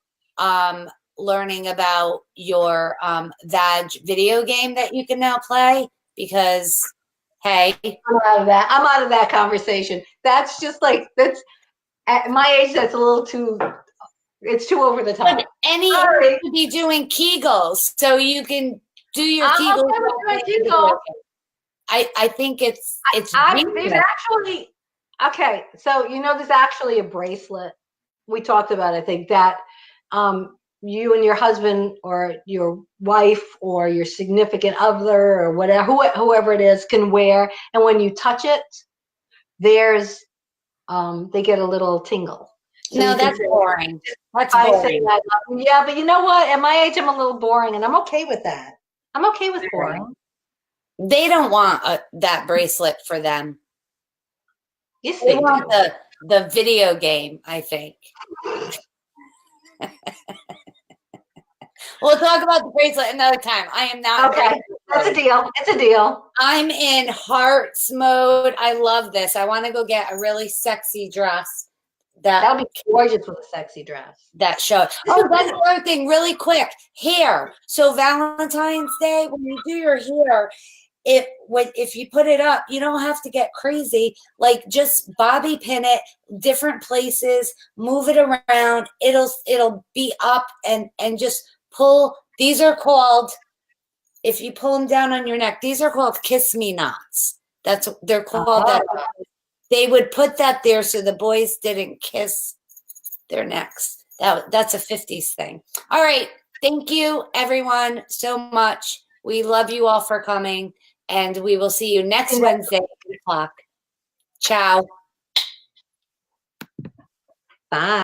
S1: learning about your VAG video game that you can now play, because hey,
S2: I'm out of that conversation. That's just like, that's at my age, that's a little too, it's too over the top.
S1: Any age to be doing Kegels, so you can do your Kegels. I think it's
S2: there's actually, okay, so there's actually a bracelet we talked about, I think, that you and your husband or your wife or your significant other or whatever, whoever it is, can wear, and when you touch it, there's they get a little tingle. So
S1: no, that's boring. That's boring.
S2: Yeah, but you know what? At my age, I'm a little boring, and I'm okay with that. I'm okay with boring.
S1: They don't want that bracelet for them.
S2: Yes,
S1: they want the video game, I think. We'll talk about the bracelet another time. I am not.
S2: Okay, that's a deal. It's a deal.
S1: I'm in hearts mode. I love this. I want to go get a really sexy dress.
S2: That'll be gorgeous with a sexy dress.
S1: That show. Oh, that's the other thing, really quick. Hair. So Valentine's Day, when you do your hair, if you put it up, you don't have to get crazy. Like, just bobby pin it different places, move it around. It'll be up and just pull. These are called, if you pull them down on your neck, these are called kiss me knots. They're called that. They would put that there so the boys didn't kiss their necks. That's a 50s thing. All right. Thank you, everyone, so much. We love you all for coming, and we will see you next Wednesday at 8 o'clock. Ciao.
S2: Bye.